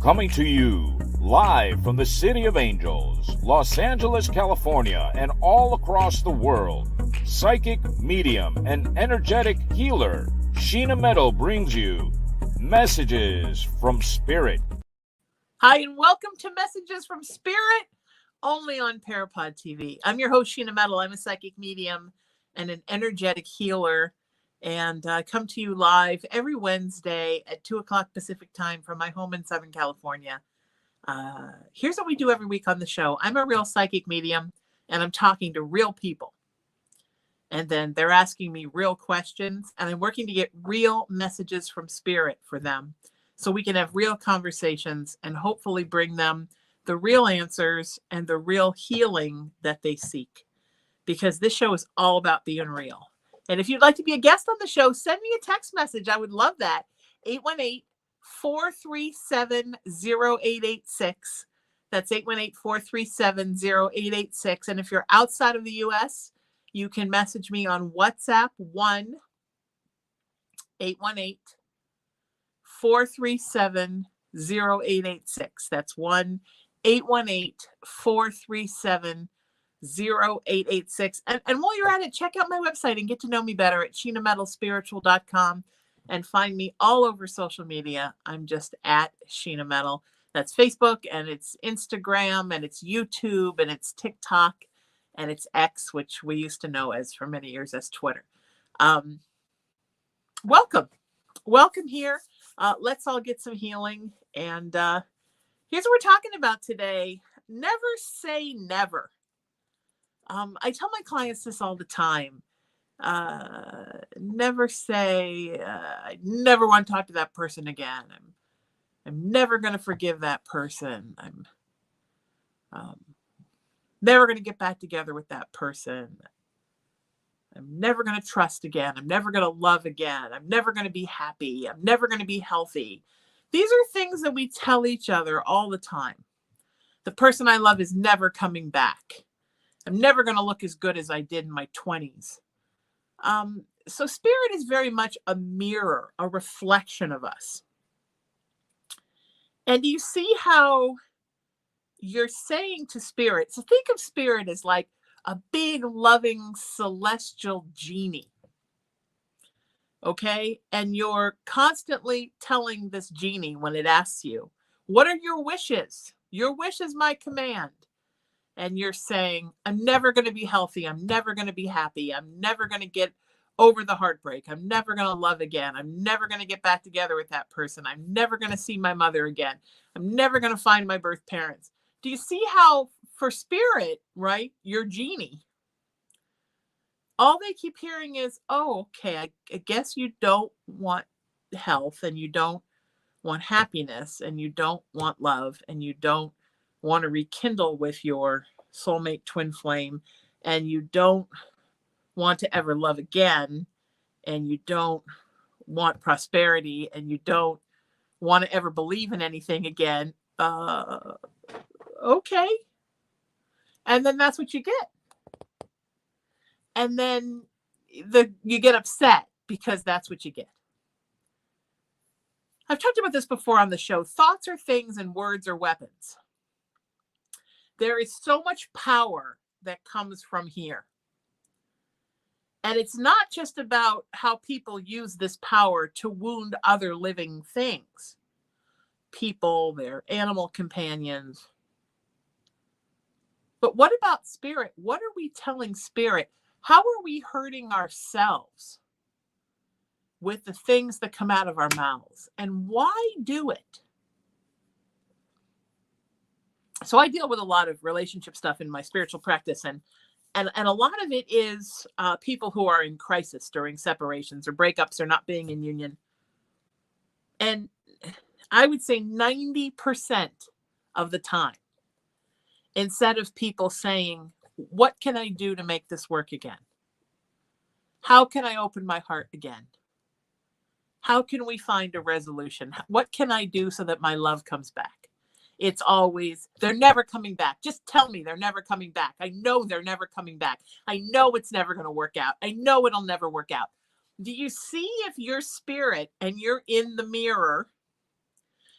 Coming to you live from the City of Angels, Los Angeles, California, and all across the world, psychic, medium, and energetic healer Sheena Metal brings you Messages from Spirit. Hi, and welcome to Messages from Spirit, only on PARAPOD TV. I'm your host, Sheena Metal. I'm a psychic medium and an energetic healer, and I come to you live every Wednesday at 2 o'clock Pacific time from my home in Southern California. Here's what we do every week on the show. I'm a real psychic medium, and I'm talking to real people. And then they're asking me real questions, and I'm working to get real messages from Spirit for them so we can have real conversations and hopefully bring them the real answers and the real healing that they seek. Because this show is all about being real. And if you'd like to be a guest on the show, send me a text message. I would love that. 818-437-0886. That's 818-437-0886. And if you're outside of the U.S., you can message me on WhatsApp 1-818-437-0886. That's 1-818-437-0886. And while you're at it, check out my website and get to know me better at sheenametalspiritual.com and find me all over social media. I'm just at Sheena Metal. That's Facebook, and it's Instagram, and it's YouTube, and it's TikTok, and it's X, which we used to know as for many years as Twitter. Welcome here. Let's all get some healing. And here's what we're talking about today. Never say never. I tell my clients this all the time. Never say, I never want to talk to that person again. I'm never going to forgive that person. I'm never going to get back together with that person. I'm never going to trust again. I'm never going to love again. I'm never going to be happy. I'm never going to be healthy. These are things that we tell each other all the time. The person I love is never coming back. I'm never going to look as good as I did in my 20s. So Spirit is very much a mirror, a reflection of us. And do you see how you're saying to Spirit? So think of Spirit as like a big, loving, celestial genie. Okay? And you're constantly telling this genie when it asks you, what are your wishes? Your wish is my command. And you're saying, I'm never going to be healthy. I'm never going to be happy. I'm never going to get over the heartbreak. I'm never going to love again. I'm never going to get back together with that person. I'm never going to see my mother again. I'm never going to find my birth parents. Do you see how for Spirit, right, your genie, all they keep hearing is, oh, okay, I guess you don't want health, and you don't want happiness, and you don't want love, and you don't want to rekindle with your soulmate twin flame, and you don't want to ever love again, and you don't want prosperity, and you don't want to ever believe in anything again. Okay. And then that's what you get. And then you get upset because that's what you get. I've talked about this before on the show. Thoughts are things and words are weapons. There is so much power that comes from here. And it's not just about how people use this power to wound other living things. People, their animal companions. But what about Spirit? What are we telling Spirit? How are we hurting ourselves with the things that come out of our mouths? And why do it? So I deal with a lot of relationship stuff in my spiritual practice, and a lot of it is people who are in crisis during separations or breakups or not being in union. And I would say 90% of the time, instead of people saying, what can I do to make this work again? How can I open my heart again? How can we find a resolution? What can I do so that my love comes back? It's always, they're never coming back. Just tell me they're never coming back. I know they're never coming back. I know it's never going to work out. I know it'll never work out. Do you see if you're Spirit and you're in the mirror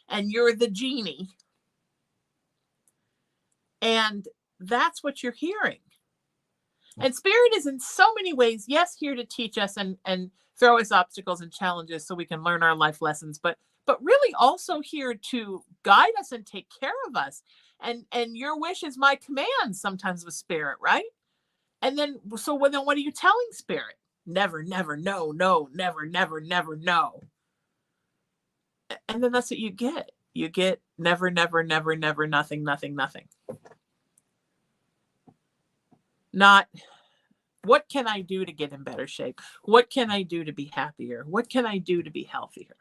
and you're the genie. And that's what you're hearing. And spirit is in so many ways, yes, here to teach us and throw us obstacles and challenges so we can learn our life lessons, but really also here to guide us and take care of us. And your wish is my command sometimes with spirit, right? And then, so then what are you telling spirit? Never, never, no, no, never, never, never, no. And then that's what you get. You get never, never, never, never, nothing, nothing, nothing. Not, what can I do to get in better shape? What can I do to be happier? What can I do to be healthier?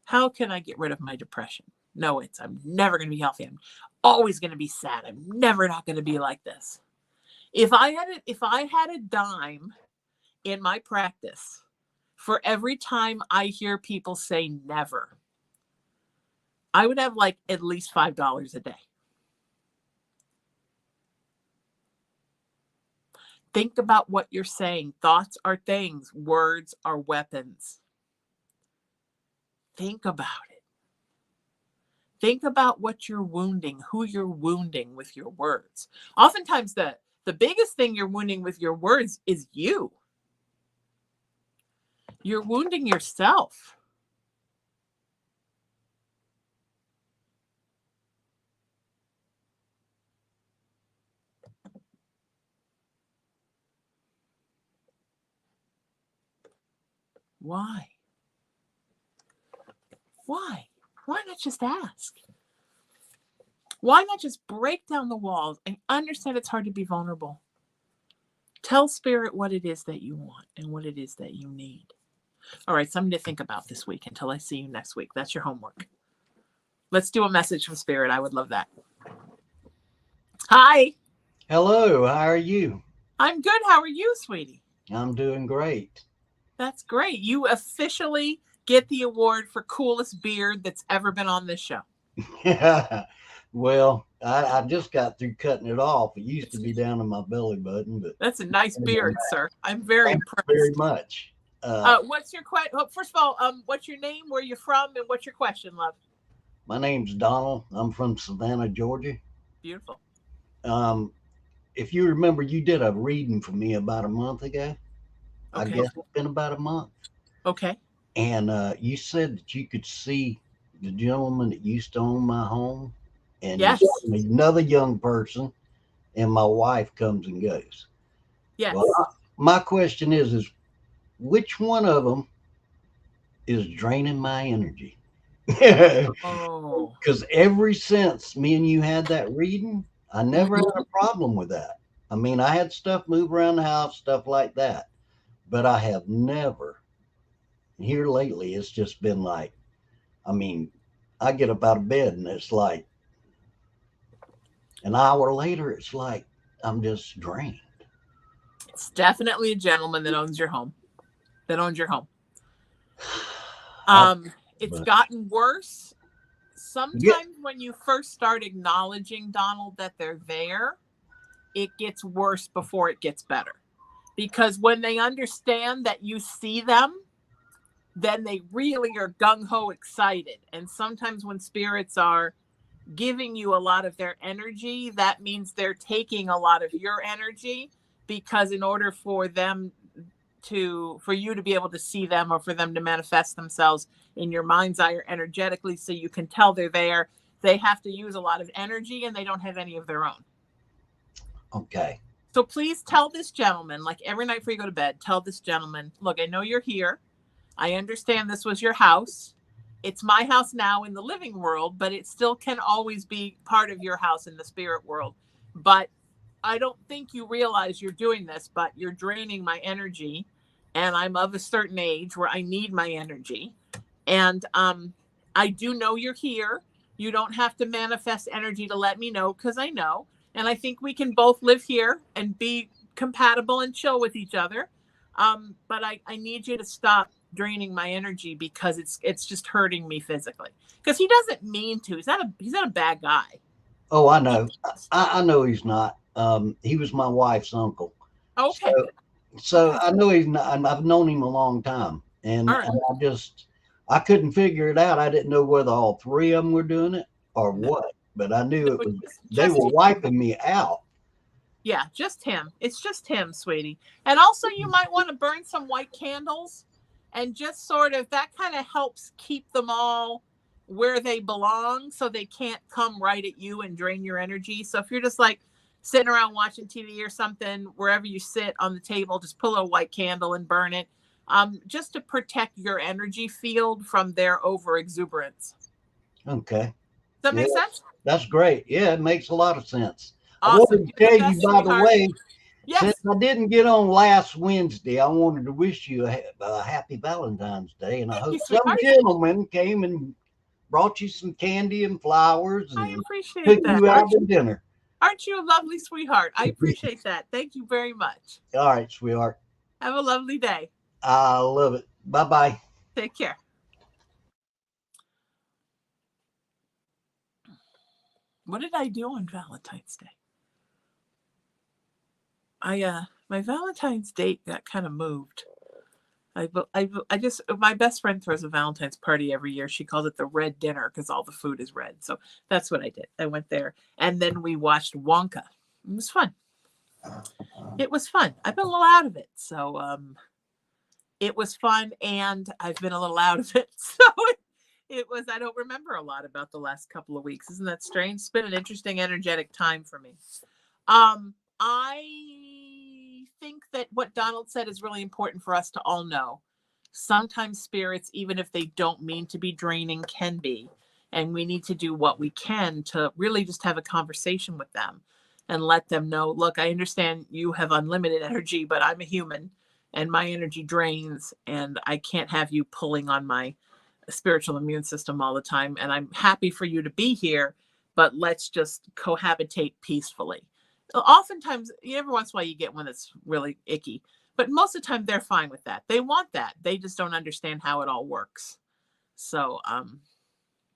How can I get rid of my depression? No, it's, I'm never going to be healthy. I'm always going to be sad. I'm never not going to be like this. If I had a dime in my practice for every time I hear people say never, I would have like at least $5 a day. Think about what you're saying. Thoughts are things. Words are weapons. Think about it. Think about what you're wounding, who you're wounding with your words. Oftentimes, the biggest thing you're wounding with your words is you. You're wounding yourself. Why? Why? Why not just ask? Why not just break down the walls and understand it's hard to be vulnerable? Tell spirit what it is that you want and what it is that you need. All right, something to think about this week until I see you next week. That's your homework. Let's do a message from spirit. I would love that. Hi. Hello, how are you? I'm good. How are you, sweetie? I'm doing great. That's great. You officially get the award for coolest beard that's ever been on this show. Well, I just got through cutting it off. It used to be down in my belly button, but that's a nice beard, sir. I'm very impressed. Very much. What's your question? Well, first of all, what's your name? Where you from? And what's your question, love? My name's Donald. I'm from Savannah, Georgia. Beautiful. If you remember, you did a reading for me about a month ago. Okay. I guess it's been about a month. Okay. And you said that you could see the gentleman that used to own my home, and yes, another young person, and my wife comes and goes. Yes. Well, my question is which one of them is draining my energy? Oh. Because ever since me and you had that reading, I never had a problem with that. I mean, I had stuff move around the house, stuff like that, but I have never. Here lately, it's just been like, I mean, I get up out of bed and it's like an hour later, it's like I'm just drained. It's definitely a gentleman that owns your home. It's gotten worse. Sometimes when you first start acknowledging, Donald, that they're there, it gets worse before it gets better. Because when they understand that you see them, then they really are gung-ho excited. And sometimes when spirits are giving you a lot of their energy, that means they're taking a lot of your energy, because in order for you to be able to see them, or for them to manifest themselves in your mind's eye or energetically so you can tell they're there, they have to use a lot of energy, and they don't have any of their own. Okay. So please tell this gentleman, like every night before you go to bed, tell this gentleman, look, I know you're here. I understand this was your house. It's my house now in the living world, but it still can always be part of your house in the spirit world. But I don't think you realize you're doing this, but you're draining my energy. And I'm of a certain age where I need my energy. And I do know you're here. You don't have to manifest energy to let me know, because I know. And I think we can both live here and be compatible and chill with each other. But I need you to stop draining my energy, because it's just hurting me physically. Because he doesn't mean to. He's not a bad guy. Oh, I know. I know he's not. He was my wife's uncle. Okay. So I know he's not. I've known him a long time, and I just, I couldn't figure it out. I didn't know whether all three of them were doing it or No, what, but I knew it was, they just were wiping me out. yeah, just him. It's just him, sweetie. And also, you might want to burn some white candles and just sort of that kind of helps keep them all where they belong so they can't come right at you and drain your energy. So if you're just like sitting around watching TV or something, wherever you sit on the table, just pull a white candle and burn it, just to protect your energy field from their over exuberance. Okay. Does that Yeah, make sense? that's great. Yeah, it makes a lot of sense. I Awesome. wanted to You're the tell you, best, by the sweetheart. way, since Yes. I didn't get on last Wednesday, I wanted to wish you a happy Valentine's Day. And I Thank hope you, some sweetheart. gentleman came and brought you some candy and flowers I and appreciate took that. you out to dinner. Aren't you a lovely sweetheart? I appreciate that. Thank you very much. All right, sweetheart. Have a lovely day. I love it. Bye bye. Take care. What did I do on Valentine's Day? My Valentine's date got kind of moved. I just my best friend throws a Valentine's party every year. She calls it the red dinner because all the food is red. So that's what I did. I went there and then we watched Wonka. It was fun. It was fun. I've been a little out of it, so it was fun, and I've been a little out of it. So it was. I don't remember a lot about the last couple of weeks. Isn't that strange? It's been an interesting, energetic time for me. I think that what Donald said is really important for us to all know. Sometimes spirits, even if they don't mean to be draining, can be. And we need to do what we can to really just have a conversation with them and let them know, look, I understand you have unlimited energy, but I'm a human and my energy drains and I can't have you pulling on my spiritual immune system all the time. And I'm happy for you to be here, but let's just cohabitate peacefully. Oftentimes, every once in a while you get one that's really icky, but most of the time they're fine with that. They want that. They just don't understand how it all works. So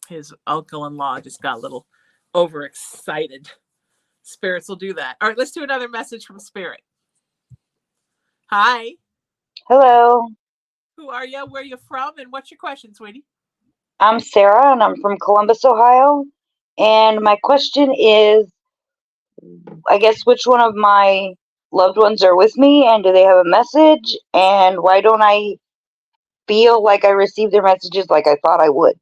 his uncle-in-law just got a little overexcited. Spirits will do that. All right, let's do another message from Spirit. Hi. Hello, Who are you? Where are you from? And what's your question, sweetie? I'm Sarah and I'm from Columbus, Ohio. And my question is, I guess, which one of my loved ones are with me and do they have a message? And why don't I feel like I received their messages like I thought I would?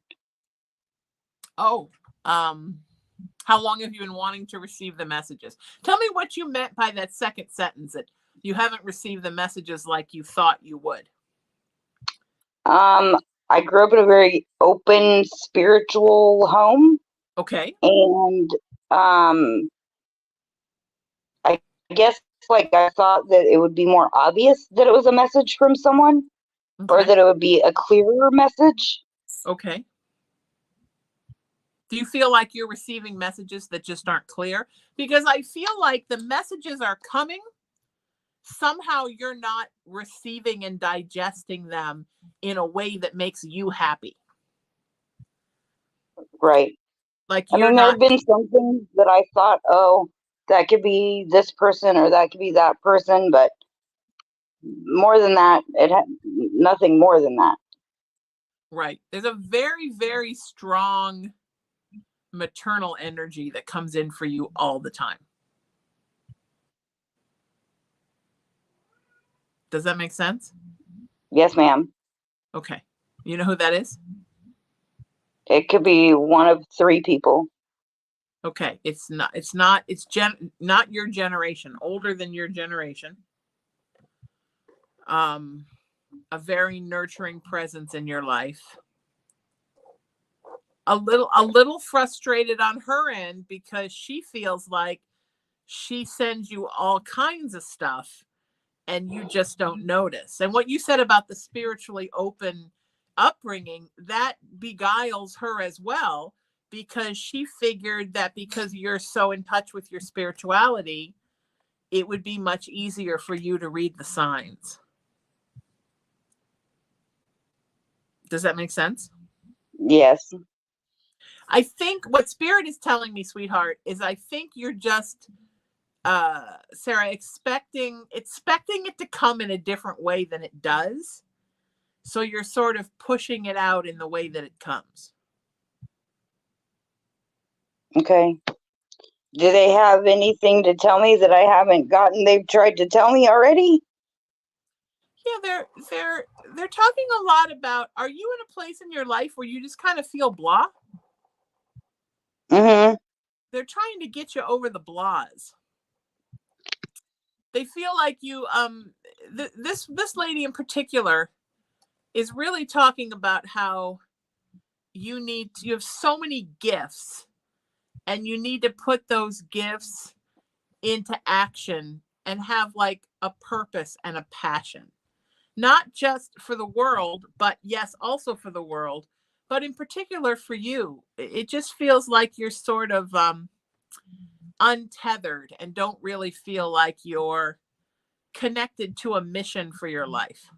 Oh, how long have you been wanting to receive the messages? Tell me what you meant by that second sentence, that you haven't received the messages like you thought you would. I grew up in a very open spiritual home. Okay. And I guess like I thought that it would be more obvious that it was a message from someone, or Okay. that it would be a clearer message. Okay. Do you feel like you're receiving messages that just aren't clear? Because I feel like the messages are coming. Somehow you're not receiving and digesting them in a way that makes you happy. Right. Like I you're mean, there not. have been some things that I thought, oh, that could be this person or that could be that person, but more than that, it had nothing more than that. Right. There's a very, very strong maternal energy that comes in for you all the time. Does that make sense? Yes, ma'am. Okay. You know who that is? It could be one of three people. Okay. It's not your generation, older than your generation. A very nurturing presence in your life. A little frustrated on her end because she feels like she sends you all kinds of stuff and you just don't notice. And what you said about the spiritually open upbringing, that beguiles her as well, because she figured that because you're so in touch with your spirituality, it would be much easier for you to read the signs. Does that make sense? Yes. I think what Spirit is telling me, sweetheart, is I think you're just, Sarah, expecting it to come in a different way than it does. So you're sort of pushing it out in the way that it comes. Okay. Do they have anything to tell me that I haven't gotten? They've tried to tell me already? Yeah, they're talking a lot about, are you in a place in your life where you just kind of feel blah? Mm-hmm. They're trying to get you over the blahs. They feel like you this lady in particular is really talking about how you have so many gifts, and you need to put those gifts into action and have like a purpose and a passion, not just for the world, but yes, also for the world, but in particular for you. It just feels like you're sort of untethered and don't really feel like you're connected to a mission for your life.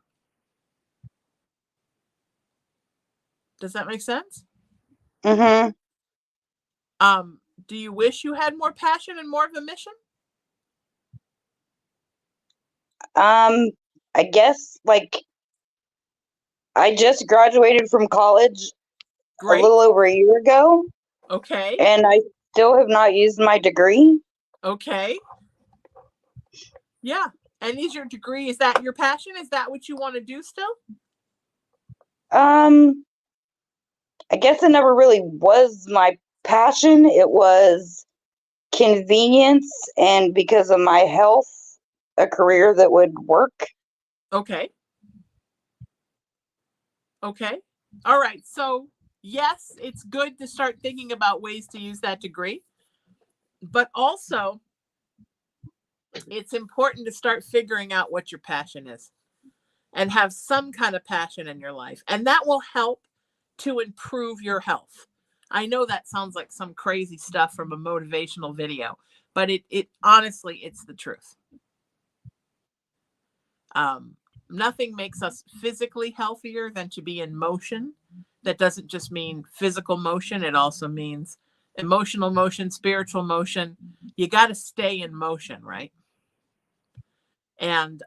Does that make sense? Mm-hmm. Do you wish you had more passion and more of a mission? I guess, like, I just graduated from college a Great. little over a year ago, Okay. and I still have not used my degree. Okay. Yeah. And is your degree, is that your passion? Is that what you want to do still? I guess it never really was my passion. It was convenience, and because of my health, a career that would work. Okay. Okay. All right. So yes, it's good to start thinking about ways to use that degree, but also it's important to start figuring out what your passion is and have some kind of passion in your life. And that will help to improve your health. I know that sounds like some crazy stuff from a motivational video, but it honestly, it's the truth. Nothing makes us physically healthier than to be in motion. That doesn't just mean physical motion. It also means emotional motion, spiritual motion. You got to stay in motion, right? And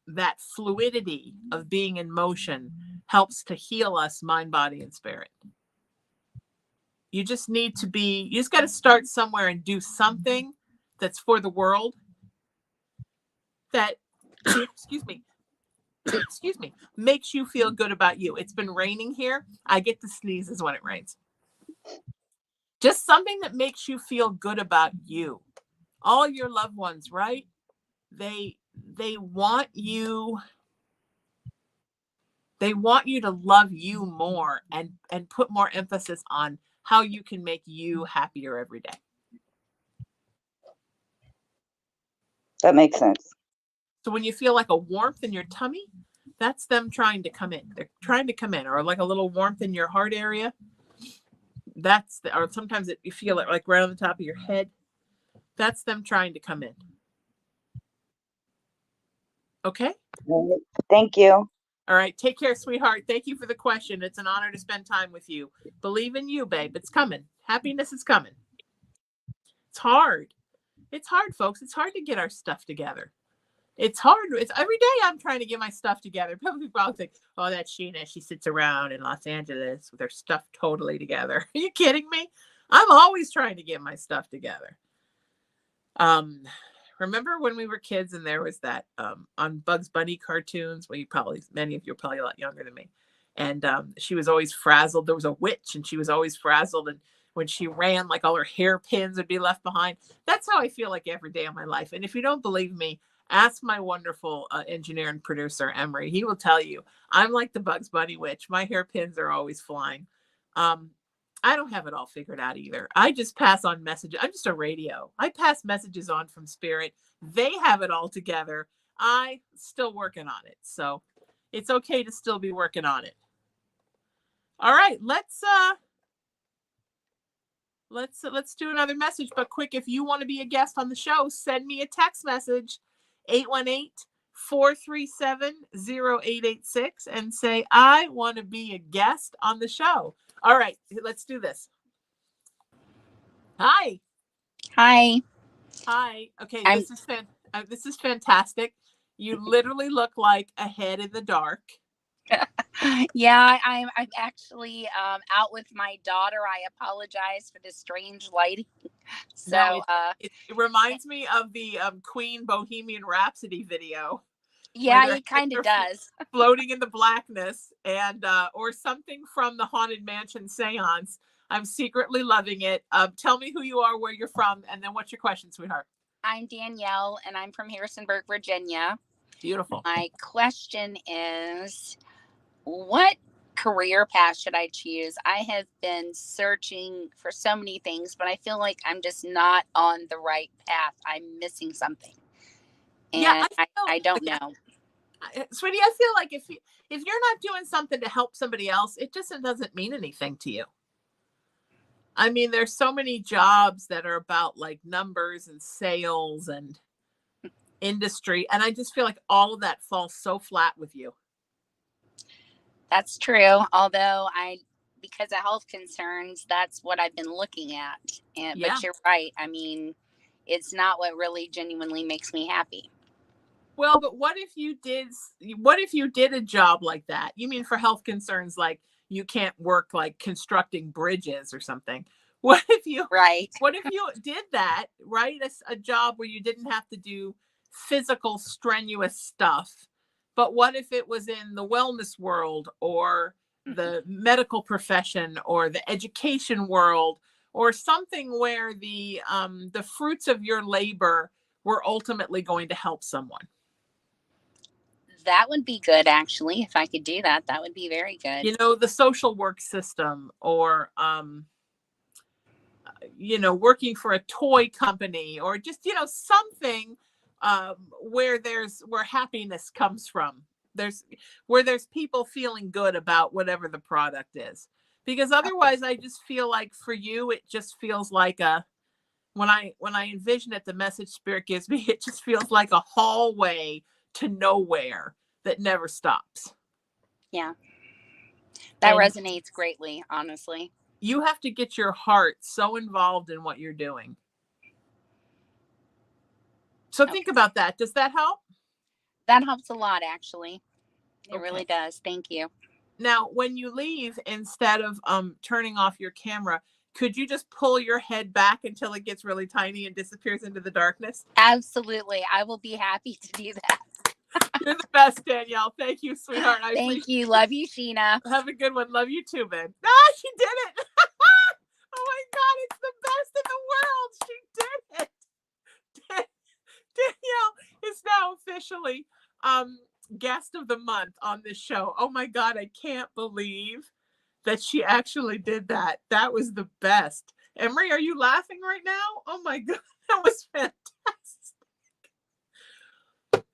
that fluidity of being in motion helps to heal us, mind, body, and spirit. You just need to you just got to start somewhere and do something that's for the world that, excuse me, makes you feel good about you. It's been raining here. I get the sneezes when it rains. Just something that makes you feel good about you. All your loved ones, right? They want you to love you more and put more emphasis on how you can make you happier every day. That makes sense. So when you feel like a warmth in your tummy, that's them trying to come in. They're trying to come in, or like a little warmth in your heart area. Or sometimes you feel it like right on the top of your head. That's them trying to come in. Okay? Thank you. All right. Take care, sweetheart. Thank you for the question. It's an honor to spend time with you. Believe in you, babe. It's coming. Happiness is coming. It's hard. It's hard, folks. It's hard to get our stuff together. It's hard. It's every day I'm trying to get my stuff together. People probably think, oh, that's Sheena. She sits around in Los Angeles with her stuff totally together. Are you kidding me? I'm always trying to get my stuff together. Remember when we were kids and there was that on Bugs Bunny cartoons, many of you are probably a lot younger than me. And she was always frazzled. There was a witch and she was always frazzled. And when she ran, like all her hairpins would be left behind. That's how I feel like every day of my life. And if you don't believe me, ask my wonderful engineer and producer, Emery. He will tell you I'm like the Bugs Bunny witch. My hairpins are always flying. I don't have it all figured out either. I just pass on messages. I'm just a radio. I pass messages on from spirit. They have it all together. I still working on it. So it's okay to still be working on it. All right, let's do another message, but quick, if you want to be a guest on the show, send me a text message 818-437-0886 and say I want to be a guest on the show. All right, let's do this. Hi. Hi. Okay, this is fantastic. You literally look like a head in the dark. Yeah, I'm actually out with my daughter. I apologize for the strange lighting. So No, it reminds me of the Queen Bohemian Rhapsody video. yeah, Where it kind of does. Floating in the blackness, and or something from the Haunted Mansion seance. I'm secretly loving it. Tell me who you are, where you're from, and then what's your question, sweetheart? I'm Danielle, and I'm from Harrisonburg, Virginia. Beautiful. My question is, what career path should I choose? I have been searching for so many things, but I feel like I'm just not on the right path. I'm missing something. And Yeah, I don't know. Sweetie, I feel like if you're not doing something to help somebody else, it just doesn't mean anything to you. I mean, there's so many jobs that are about like numbers and sales and industry, and I just feel like all of that falls so flat with you. That's true. Although because of health concerns, that's what I've been looking at. Yeah. But you're right. I mean, it's not what really genuinely makes me happy. Well, but what if you did a job like that? You mean for health concerns, like you can't work like constructing bridges or something? What if you did that, right? A job where you didn't have to do physical strenuous stuff, but what if it was in the wellness world or the medical profession or the education world or something where the fruits of your labor were ultimately going to help someone? That would be good, actually. If I could do that, that would be very good. You know, the social work system, or working for a toy company, or just something where happiness comes from. Where there's people feeling good about whatever the product is. Because otherwise, I just feel like for you, it just feels like when I envision it, the message Spirit gives me, it just feels like a hallway to nowhere that never stops. Yeah. That resonates greatly, honestly. You have to get your heart so involved in what you're doing. So think about that. Does that help? That helps a lot, actually. It really does. Thank you. Now, when you leave, instead of turning off your camera, could you just pull your head back until it gets really tiny and disappears into the darkness? Absolutely. I will be happy to do that. You're the best, Danielle. Thank you, sweetheart. Thank you. Love you, Sheena. Have a good one. Love you too, babe. She did it. Oh my God, it's the best in the world. She did it. Danielle is now officially guest of the month on this show. Oh my God, I can't believe that she actually did that. That was the best. Emery, are you laughing right now? Oh my God, that was fantastic.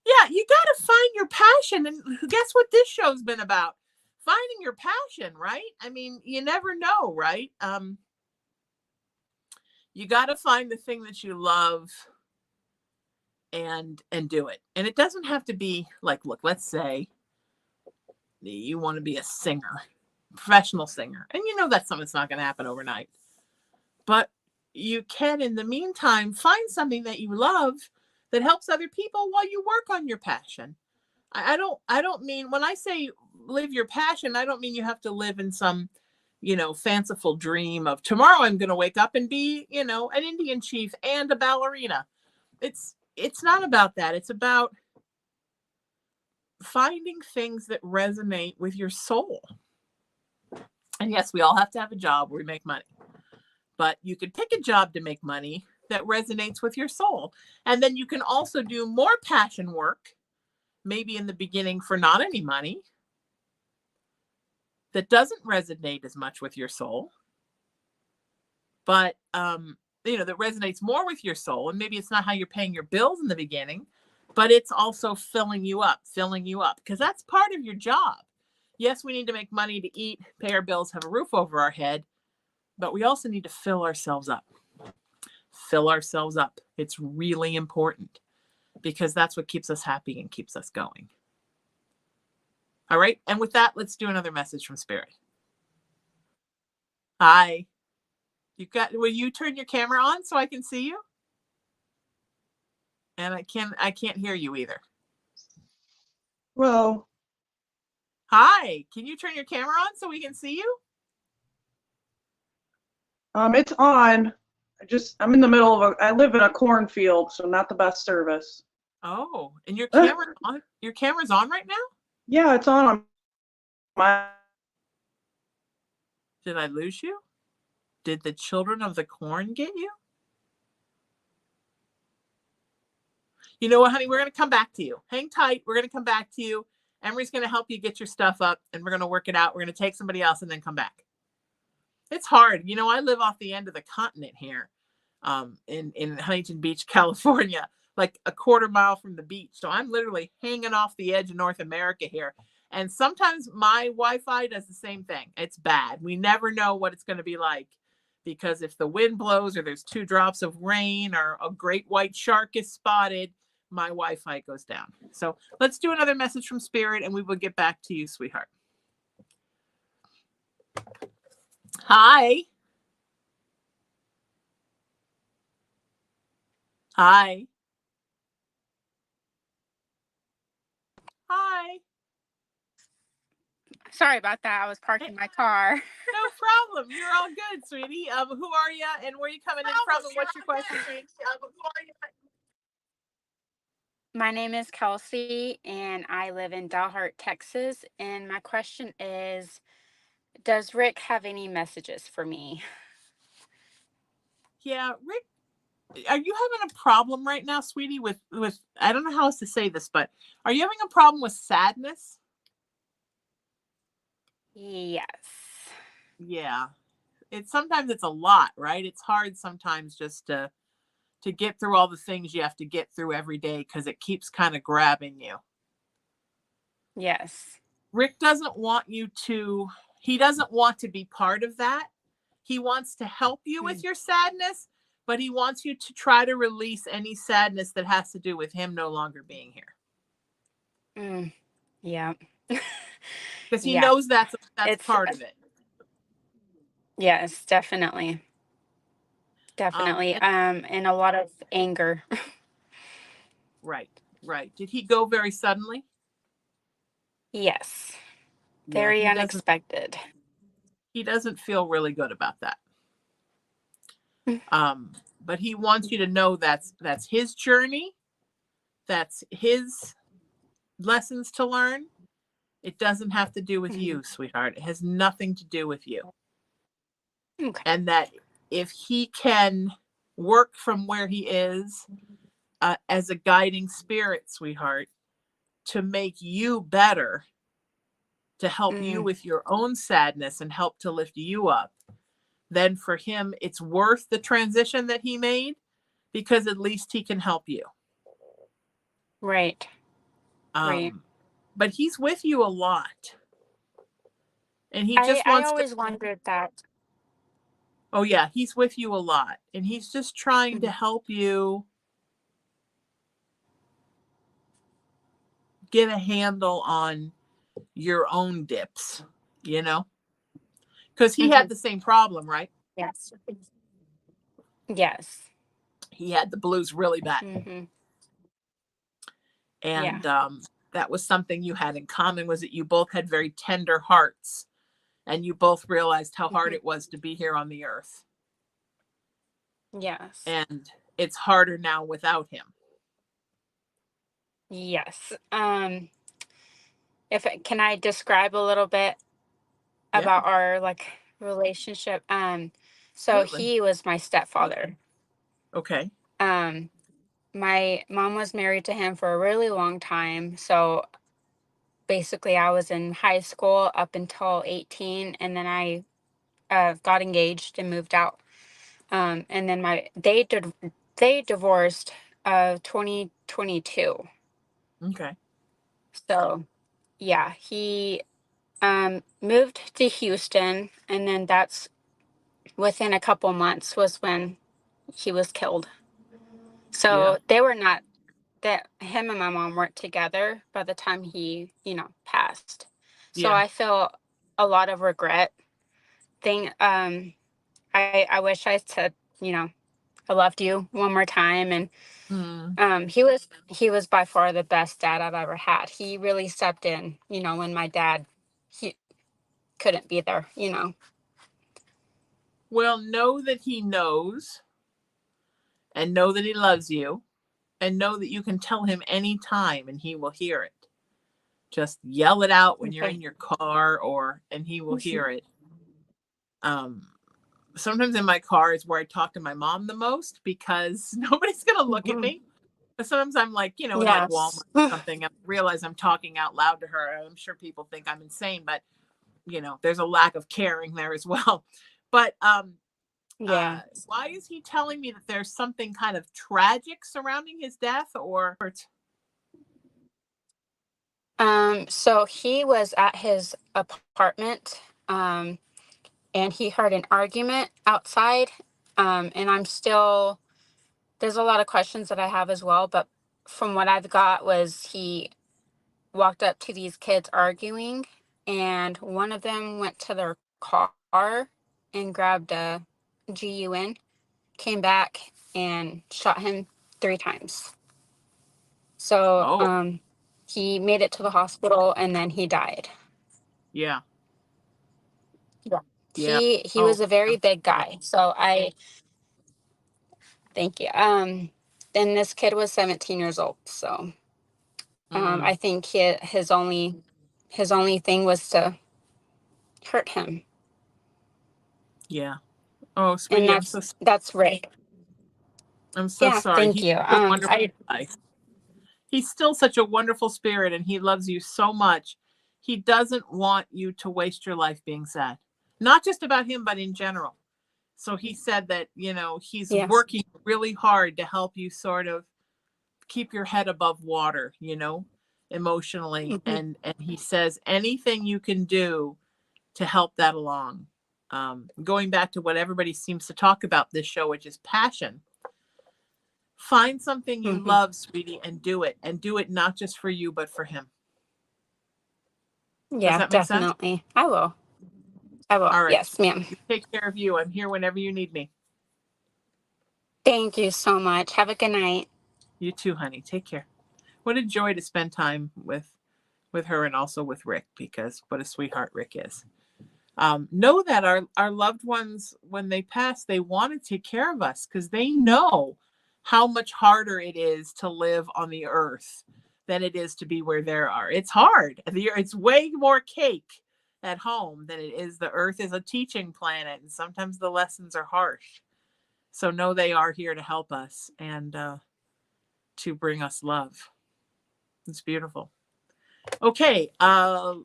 Yeah, you got to find your passion. And guess what this show's been about? Finding your passion, right? I mean, you never know, right? You got to find the thing that you love and do it. And it doesn't have to be like, look, let's say you want to be a singer, professional singer. And that's something that's not going to happen overnight. But you can, in the meantime, find something that you love that helps other people while you work on your passion. I don't mean, when I say live your passion, I don't mean you have to live in some, fanciful dream of tomorrow I'm going to wake up and be, an Indian chief and a ballerina. It's not about that. It's about finding things that resonate with your soul. And yes, we all have to have a job where we make money, but you could pick a job to make money that resonates with your soul. And then you can also do more passion work, maybe in the beginning for not any money, that doesn't resonate as much with your soul, but that resonates more with your soul. And maybe it's not how you're paying your bills in the beginning, but it's also filling you up, because that's part of your job. Yes, we need to make money to eat, pay our bills, have a roof over our head, but we also need to fill ourselves up. It's really important, because that's what keeps us happy and keeps us going. All right. And with that, let's do another message from Spirit. Hi. Will you turn your camera on so I can see you? And I can't hear you either. Hello. Hi. Can you turn your camera on so we can see you? It's on. I'm in the middle of I live in a cornfield, so not the best service. Oh, and your camera's on. Your camera's on right now? Yeah, it's on my. Did I lose you? Did the children of the corn get you? You know what, honey? We're going to come back to you. Hang tight. We're going to come back to you. Emery's going to help you get your stuff up, and we're going to work it out. We're going to take somebody else and then come back. It's hard. You know, I live off the end of the continent here, in Huntington Beach, California, like a quarter mile from the beach. So I'm literally hanging off the edge of North America here. And sometimes my Wi-Fi does the same thing. It's bad. We never know what it's going to be like, because if the wind blows or there's 2 drops of rain or a great white shark is spotted, my Wi-Fi goes down. So let's do another message from Spirit and we will get back to you, sweetheart. Hi. Hi. Hi. Sorry about that. I was parking my car. No problem. You're all good, sweetie. Who are you and where are you coming in from and what's your question? My name is Kelsey and I live in Dalhart, Texas. And my question is, does Rick have any messages for me? Yeah, Rick, are you having a problem right now, sweetie, with I don't know how else to say this, but are you having a problem with sadness? Yes. Yeah. Sometimes it's a lot, right? It's hard sometimes just to get through all the things you have to get through every day because it keeps kind of grabbing you. Yes. Rick doesn't want you to, he doesn't want to be part of that. He wants to help you with your sadness, but he wants you to try to release any sadness that has to do with him no longer being here. Yeah. Because he knows that's It's part of it. Yes, definitely. Definitely. And a lot of anger. Right. Did he go very suddenly? Yes. Yeah, Very unexpected. He doesn't feel really good about that. But he wants you to know that's his journey. That's his lessons to learn. It doesn't have to do with you, sweetheart. It has nothing to do with you. Okay. And that if he can work from where he is as a guiding spirit, sweetheart, to make you better, to help you with your own sadness and help to lift you up, then for him, it's worth the transition that he made, because at least he can help you. Right. Right. But he's with you a lot. And he just wants I always wondered that. Oh, yeah, he's with you a lot. And he's just trying to help you get a handle on your own dips, you know? Because he had the same problem, right? Yes. Yes. He had the blues really bad. And that was something you had in common, was that you both had very tender hearts. And you both realized how hard it was to be here on the earth. Yes. And it's harder now without him. Yes. Can I describe a little bit about our relationship? So Absolutely. he was my stepfather. Okay. My mom was married to him for a really long time. So basically I was in high school up until 18, and then I got engaged and moved out. And then they divorced 2022. Okay. So yeah, he moved to Houston, and then that's within a couple months was when he was killed. So they were not, that him and my mom weren't together by the time he, passed. So I feel a lot of regret. I wish I said, I loved you one more time. And Mm. he was by far the best dad I've ever had. He really stepped in, you know, when my dad he couldn't be there, you know. Well, know that he knows, and know that he loves you, and know that you can tell him anytime and he will hear it. Just yell it out when you're Okay. in your car, and he will hear it. Sometimes in my car is where I talk to my mom the most because nobody's going to look at Mhm. me. But sometimes I'm like, in like Walmart Yes. or something, I realize I'm talking out loud to her. I'm sure people think I'm insane, but there's a lack of caring there as well. But Yeah. why is he telling me that there's something kind of tragic surrounding his death, or? So he was at his apartment, and he heard an argument outside. And there's a lot of questions that I have as well, but from what I've got was he walked up to these kids arguing, and one of them went to their car and grabbed a GUN, came back and shot him 3 times. So Oh, he made it to the hospital and then he died. yeah. Yeah. Yeah. He Oh, was a very big guy. So I thank you. And this kid was 17 years old. So mm, I think his only thing was to hurt him. yeah. Oh, And sweetie, that's Rick. I'm so Yeah, sorry. thank He's you. such a wonderful guy. He's still such a wonderful spirit, and he loves you so much. He doesn't want you to waste your life being sad. Not just about him, but in general. So he said that, he's Yes. working really hard to help you sort of keep your head above water, emotionally. Hmm. And he says anything you can do to help that along. Going back to what everybody seems to talk about this show, which is passion. Find something you Hmm. love, sweetie, and do it not just for you, but for him. Does Yeah, that make sense? definitely. I will. I will. All right. Yes, ma'am. You take care of you. I'm here whenever you need me. Thank you so much. Have a good night. You too, honey. Take care. What a joy to spend time with her and also with Rick, because what a sweetheart Rick is. Know that our loved ones, when they pass, they want to take care of us because they know how much harder it is to live on the earth than it is to be where they are. It's hard. It's way more cake at home than it is. The earth is a teaching planet, and sometimes the lessons are harsh. So know they are here to help us and to bring us love. It's beautiful. Okay,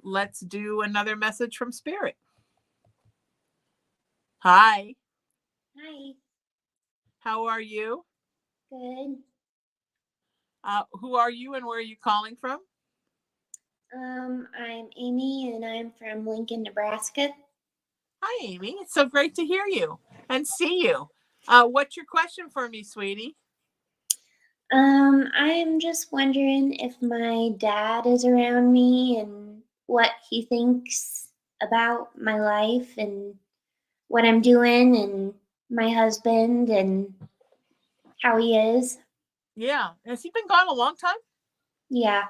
let's do another message from Spirit. Hi, Hi, how are you? good. Who are you and where are you calling from? I'm Amy and I'm from Lincoln, Nebraska. Hi, Amy. It's so great to hear you and see you. What's your question for me, sweetie? I'm just wondering if my dad is around me and what he thinks about my life and what I'm doing and my husband and how he is. Yeah. Has he been gone a long time? Yeah,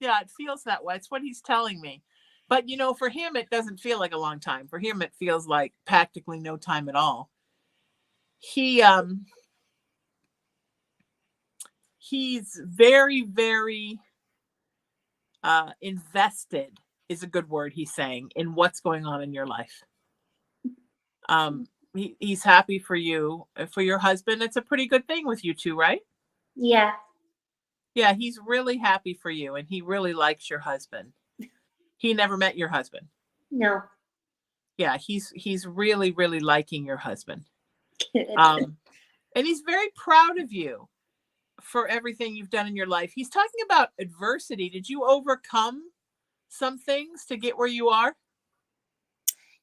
Yeah, it feels that way. It's what he's telling me. But for him, it doesn't feel like a long time. For him, it feels like practically no time at all. He's very, very invested, is a good word he's saying, in what's going on in your life. He's happy for you. For your husband, it's a pretty good thing with you two, right? yeah, Yeah, he's really happy for you, and he really likes your husband. He never met your husband. no, Yeah, he's really, really liking your husband. good. And he's very proud of you for everything you've done in your life. He's talking about adversity. Did you overcome some things to get where you are?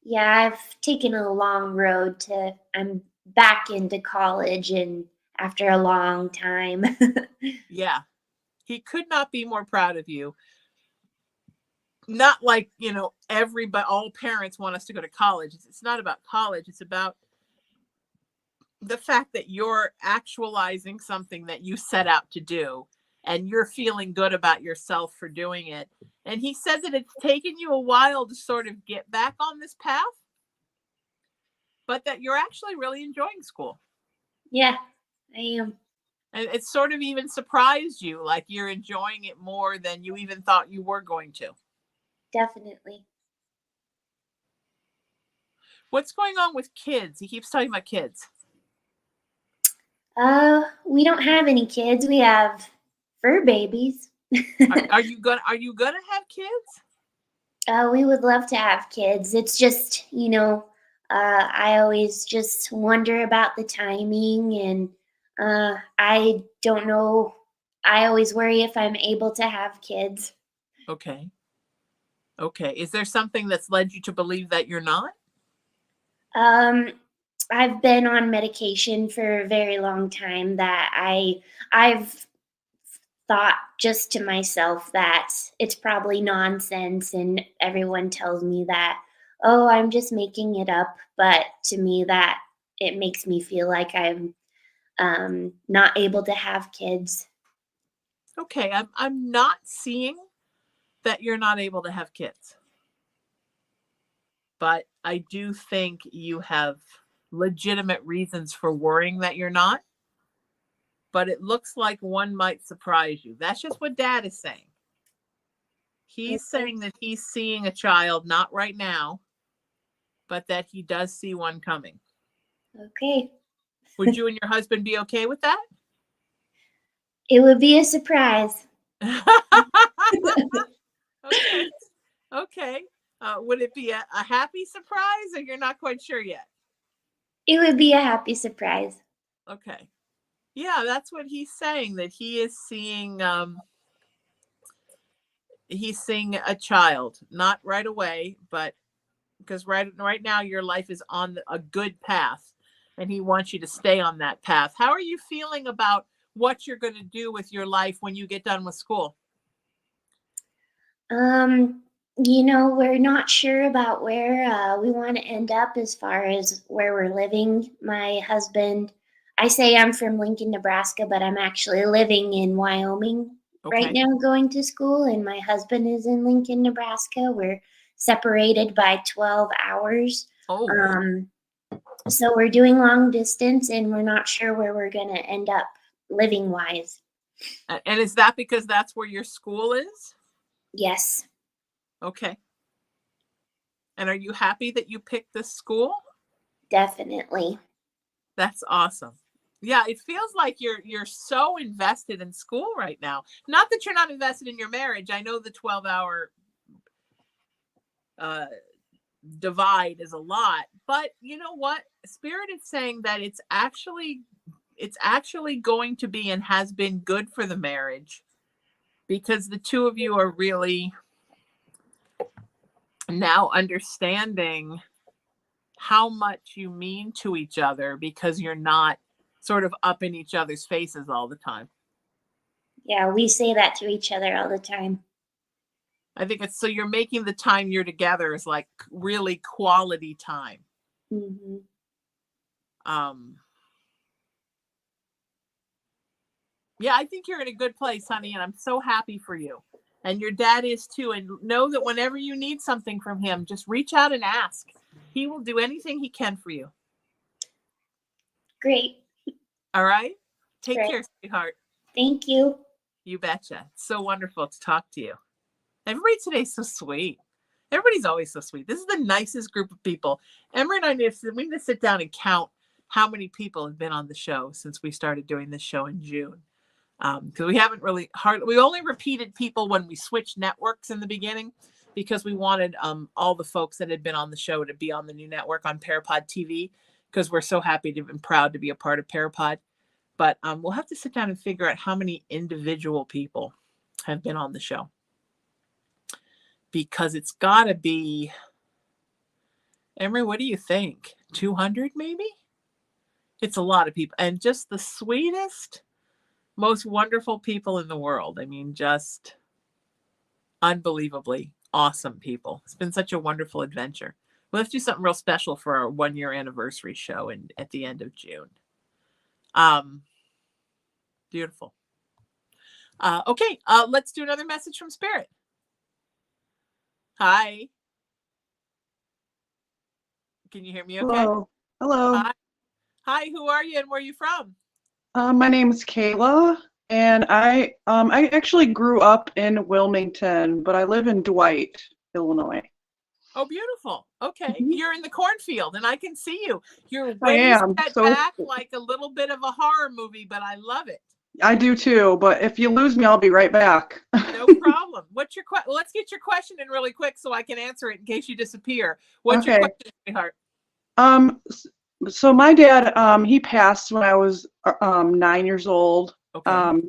Yeah, I've taken a long road I'm back into college and after a long time. Yeah. He could not be more proud of you. Not like, everybody, all parents want us to go to college. It's not about college. It's about the fact that you're actualizing something that you set out to do and you're feeling good about yourself for doing it. And he said that it's taken you a while to sort of get back on this path, but that you're actually really enjoying school. Yeah, I am. And it sort of even surprised you, like you're enjoying it more than you even thought you were going to. Definitely. What's going on with kids? He keeps talking about kids. We don't have any kids. We have fur babies. Are you gonna have kids? We would love to have kids. It's just, I always just wonder about the timing, and I don't know. I always worry if I'm able to have kids. Okay. Is there something that's led you to believe that you're not? I've been on medication for a very long time that I've thought just to myself that it's probably nonsense, and everyone tells me that, oh, I'm just making it up. But to me, that it makes me feel like I'm not able to have kids. Okay, I'm not seeing that you're not able to have kids. But I do think you have legitimate reasons for worrying that you're not. But it looks like one might surprise you. That's just what Dad is saying. He's saying that he's seeing a child, not right now, but that he does see one coming. Okay. Would you and your husband be okay with that? It would be a surprise. Okay. Would it be a happy surprise, or you're not quite sure yet? It would be a happy surprise. Okay. Yeah, that's what he's saying, that he is seeing a child, not right away, but because right now your life is on a good path, and he wants you to stay on that path. How are you feeling about what you're going to do with your life when you get done with school? We're not sure about where we want to end up as far as where we're living. My husband, I say I'm from Lincoln, Nebraska, but I'm actually living in Wyoming right now going to school, and my husband is in Lincoln, Nebraska. We're separated by 12 hours. So we're doing long distance, and we're not sure where we're going to end up living wise. And is that because that's where your school is? Yes. Okay. And are you happy that you picked this school? Definitely. That's awesome. Yeah, it feels like you're so invested in school right now. Not that you're not invested in your marriage. I know the 12-hour divide is a lot, but you know what? Spirit is saying that it's actually going to be and has been good for the marriage, because the two of you are really now understanding how much you mean to each other, because you're not sort of up in each other's faces all the time. Yeah, we say that to each other all the time. I think it's so you're making the time you're together is like really quality time. Mm-hmm. Yeah, I think you're in a good place, honey, and I'm so happy for you. And your dad is too. And know that whenever you need something from him, just reach out and ask. He will do anything he can for you. Great. All right? Take care, sweetheart. Thank you. You betcha. It's so wonderful to talk to you. Everybody today's so sweet. Everybody's always so sweet. This is the nicest group of people. Emery and I need to sit down and count how many people have been on the show since we started doing this show in June. Because we haven't really we only repeated people when we switched networks in the beginning, because we wanted all the folks that had been on the show to be on the new network on PARAPOD TV, because we're so happy to and proud to be a part of PARAPOD. But we'll have to sit down and figure out how many individual people have been on the show, because it's got to be, Emery, what do you think? 200 maybe? It's a lot of people, and just the sweetest, most wonderful people in the world. I mean, just unbelievably awesome people. It's been such a wonderful adventure. We'll have to do something real special for our 1-year anniversary show at the end of June. Beautiful. Okay, let's do another message from Spirit. Hi. Can you hear me okay? Hello. Hello. Hi. Hi, who are you and where are you from? My name is Kayla, and I actually grew up in Wilmington, but I live in Dwight, Illinois. Oh, beautiful. Okay. Mhm. You're in the cornfield and I can see you. You're I way am. set So back like a little bit of a horror movie, but I love it. I do too, but if you lose me, I'll be right back. No problem. What's your question? Let's get your question in really quick so I can answer it in case you disappear. What's your Okay. question, sweetheart? So my dad, he passed when I was 9 years old. Okay.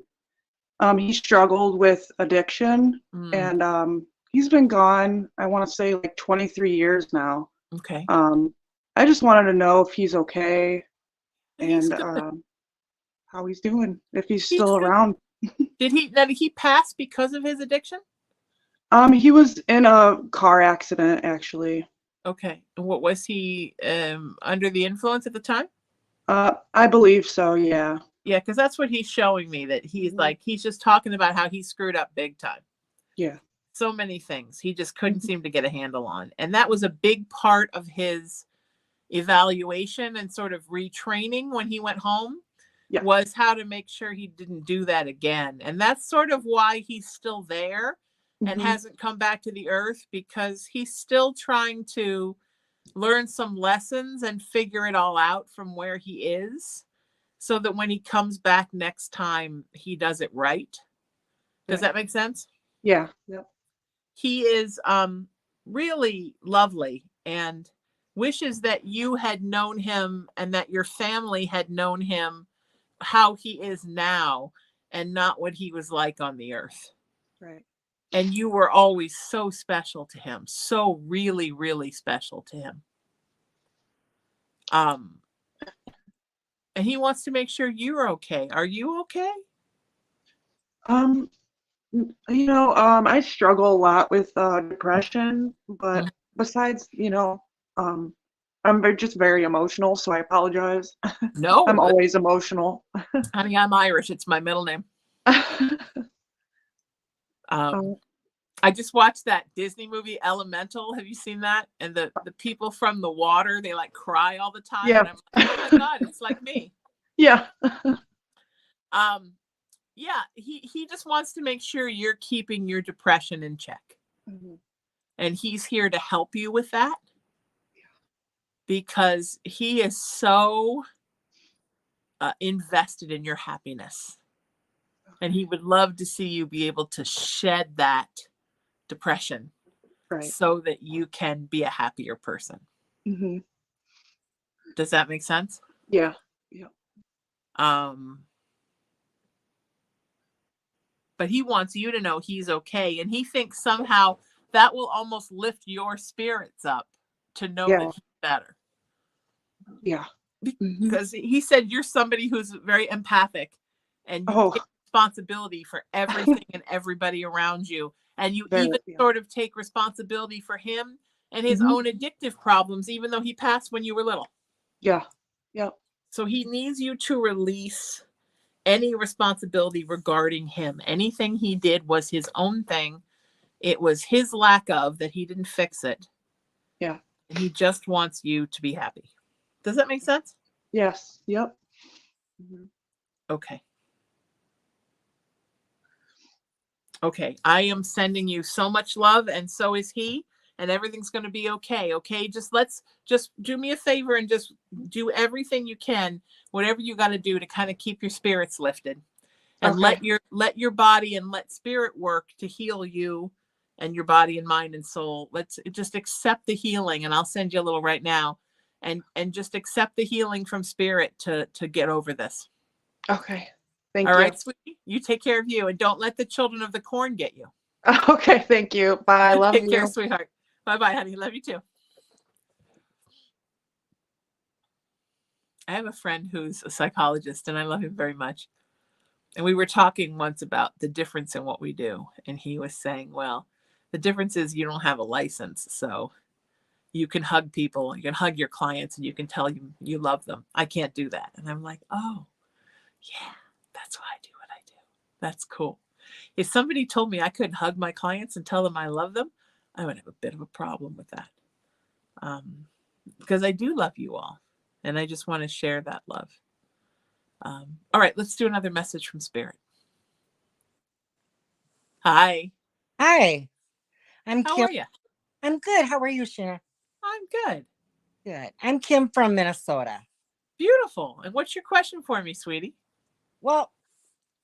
He struggled with addiction, Mm, and he's been gone, I want to say like 23 years now. okay. I just wanted to know if he's okay He's and good. how he's doing, if he's He's still good. around. Did he pass because of his addiction? He was in a car accident, actually. Okay. And what was he under the influence at the time? I believe so, yeah. Yeah, because that's what he's showing me, that he's Mhm. like, he's just talking about how he screwed up big time. Yeah. So many things he just couldn't Mhm. seem to get a handle on. And that was a big part of his evaluation and sort of retraining when he went home, Yeah. was how to make sure he didn't do that again. And that's sort of why he's still there and Mhm. hasn't come back to the earth, because he's still trying to learn some lessons and figure it all out from where he is, so that when he comes back next time, he does it right. Does Yeah. that make sense? Yeah. Yep. He is really lovely and wishes that you had known him and that your family had known him how he is now and not what he was like on the earth. Right. And you were always so special to him, so really, really special to him. And he wants to make sure you're okay. Are you okay? Um, I struggle a lot with depression, but Mm. besides, I'm just very emotional, so I apologize. I'm No, always emotional. honey, I'm Irish. It's my middle name. Um, I just watched that Disney movie Elemental. Have you seen that? And the people from the water, they like cry all the time. yeah. And I'm like, oh my God, it's like me. Yeah. Um, yeah, he just wants to make sure you're keeping your depression in check. Mhm. And he's here to help you with that, because he is so invested in your happiness. And he would love to see you be able to shed that depression Right. so that you can be a happier person. Hmm. Does that make sense? Yeah. Yeah. But he wants you to know he's okay. And he thinks somehow that will almost lift your spirits up to know that Yeah. he's better. Yeah. Hmm. Because he said you're somebody who's very empathic and you Oh, take responsibility for everything and everybody around you. And you very. even Yeah. sort of take responsibility for him and his Hmm. own addictive problems, even though he passed when you were little. Yeah. Yeah. So he needs you to release any responsibility regarding him. Anything he did was his own thing. It was his lack of that he didn't fix it. Yeah. And he just wants you to be happy. Does that make sense? Yes. Yep. Hmm. Okay. Okay. I am sending you so much love, and so is he, and everything's going to be okay. Okay. Just do me a favor and just do everything you can, whatever you got to do to kind of keep your spirits lifted. And Okay. let your body and let spirit work to heal you and your body and mind and soul. Let's just accept the healing, and I'll send you a little right now, and just accept the healing from spirit to get over this. Okay. Thank All you. right, sweetie. You take care of you, and don't let the children of the corn get you. Okay. Thank you. Bye. Love Take care, you. sweetheart. Bye-bye, honey. Love you too. I have a friend who's a psychologist, and I love him very much. And we were talking once about the difference in what we do. And he was saying, well, the difference is you don't have a license. So you can hug people, you can hug your clients, and you can tell you love them. I can't do that. And I'm like, oh, Yeah, that's why I do what I do. That's cool. If somebody told me I couldn't hug my clients and tell them I love them, I would have a bit of a problem with that. Because I do love you all, and I just want to share that love. All right, let's do another message from Spirit. Hi. Hi, I'm How Kim. are you? I'm good. How are you, Sheena? I'm good. Good. I'm Kim from Minnesota. Beautiful. And what's your question for me, sweetie? Well,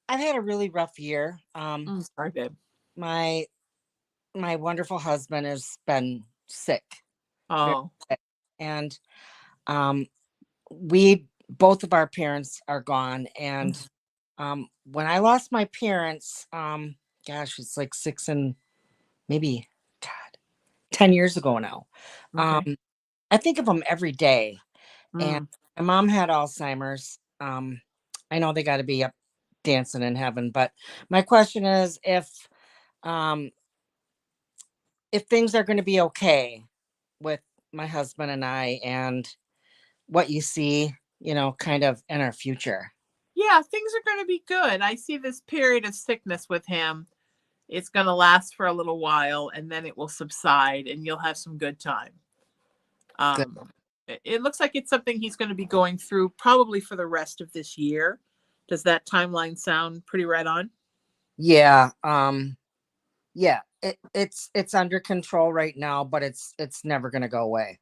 I've had a really rough year. Sorry, babe. My wonderful husband has been sick, very Oh, sick, and um, we both of our parents are gone. And when I lost my parents, gosh, it's like 10 years ago now. okay. I think of them every day. And Mm. my mom had Alzheimer's. I know they got to be up dancing in heaven, but my question is um, if things are going to be okay with my husband and I, and what you see, kind of in our future. Yeah, things are going to be good. I see this period of sickness with him. It's going to last for a little while, and then it will subside, and you'll have some good time. Good. It looks like it's something he's going to be going through probably for the rest of this year. Does that timeline sound pretty right on? Yeah. Yeah. It's under control right now, but it's never going to go away.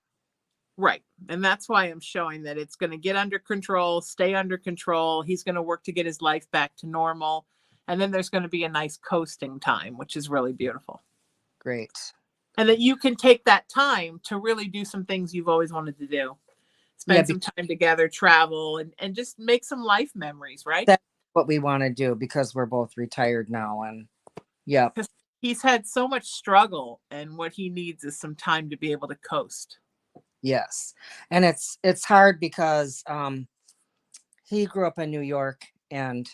Right. And that's why I'm showing that it's going to get under control, stay under control. He's going to work to get his life back to normal. And then there's going to be a nice coasting time, which is really beautiful. Great. And that you can take that time to really do some things you've always wanted to do. Spend some time together, travel, and just make some life memories, right? That's what we want to do, because we're both retired now. And yeah. Because he's had so much struggle, and what he needs is some time to be able to coast. Yes. And it's hard because he grew up in New York and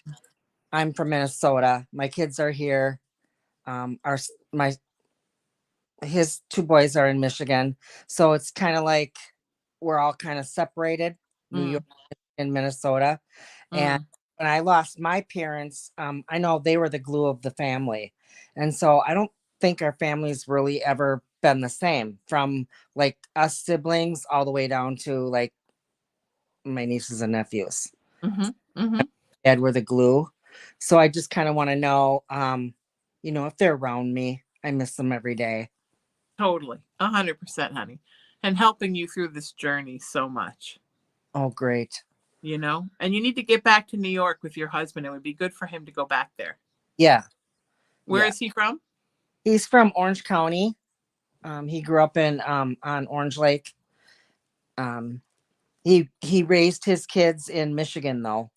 I'm from Minnesota. My kids are here. His two boys are in Michigan. So it's kind of like we're all kind of separated, New York and Minnesota. And when I lost my parents, I know they were the glue of the family. And so I don't think our family's really ever been the same, from like us siblings all the way down to like my nieces and nephews. Dad were the glue. So I just kind of want to know, if they're around me. I miss them every day. Totally. 100%, honey. And helping you through this journey so much. Oh, great. And you need to get back to New York with your husband. It would be good for him to go back there. Yeah. Where is he from? He's from Orange County. He grew up on Orange Lake. He raised his kids in Michigan, though.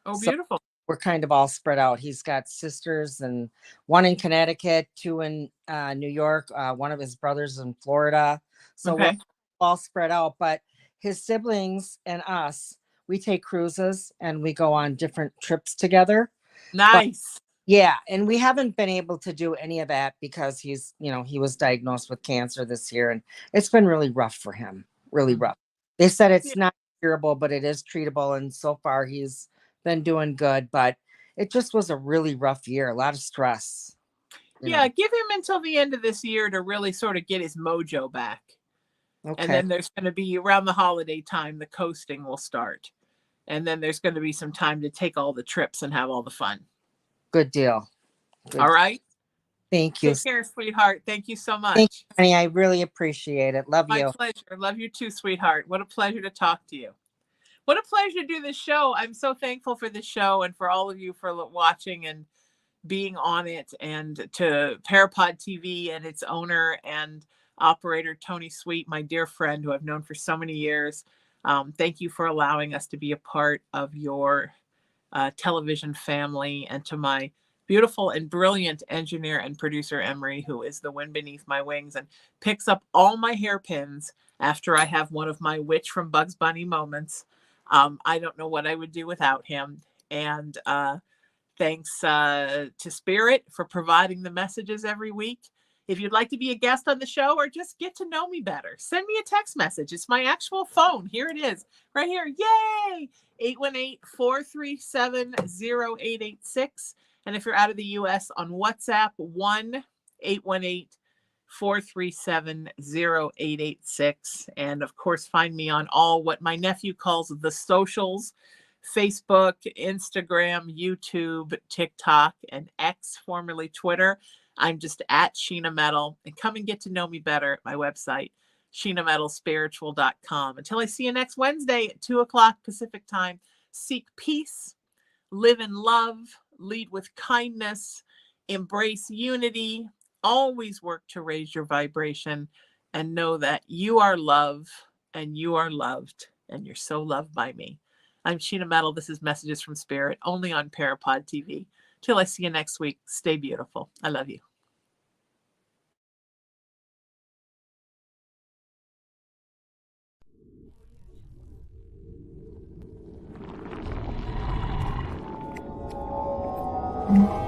Oh, beautiful. We're kind of all spread out. He's got sisters, and one in Connecticut, two in New York, one of his brothers in Florida. So we're all spread out. But his siblings and us, we take cruises and we go on different trips together. Nice. But, yeah. And we haven't been able to do any of that because he was diagnosed with cancer this year, and it's been really rough for him. Really rough. They said it's not curable, but it is treatable. And so far he's been doing good, but it just was a really rough year. A lot of stress. Yeah. Give him until the end of this year to really sort of get his mojo back. Okay. And then there's going to be around the holiday time, the coasting will start. And then there's going to be some time to take all the trips and have all the fun. Good deal. All right. Thank you. Take care, sweetheart. Thank you so much. Thank you, honey. I really appreciate it. Love you. My pleasure. Love you too, sweetheart. What a pleasure to talk to you. What a pleasure to do this show. I'm so thankful for this show and for all of you for watching and being on it, and to PARAPOD TV and its owner and operator, Tony Sweet, my dear friend who I've known for so many years. Thank you for allowing us to be a part of your television family, and to my beautiful and brilliant engineer and producer, Emery, who is the wind beneath my wings and picks up all my hairpins after I have one of my Witch from Bugs Bunny moments. I don't know what I would do without him. And thanks to Spirit for providing the messages every week. If you'd like to be a guest on the show or just get to know me better, send me a text message. It's my actual phone. Here it is, right here. Yay! 818-437-0886. And if you're out of the U.S. on WhatsApp, 1-818-437-0886. And of course, find me on all what my nephew calls the socials: Facebook, Instagram, YouTube, TikTok, and X, formerly Twitter. I'm just at Sheena Metal, and come and get to know me better at my website, SheenaMetalSpiritual.com. Until I see you next Wednesday at 2:00 Pacific time, seek peace, live in love, lead with kindness, embrace unity, always work to raise your vibration, and know that you are love and you are loved, and you're so loved by me. I'm Sheena Metal. This is Messages from Spirit, only on PARAPOD TV. Till I see you next week, stay beautiful. I love you. Mm-hmm.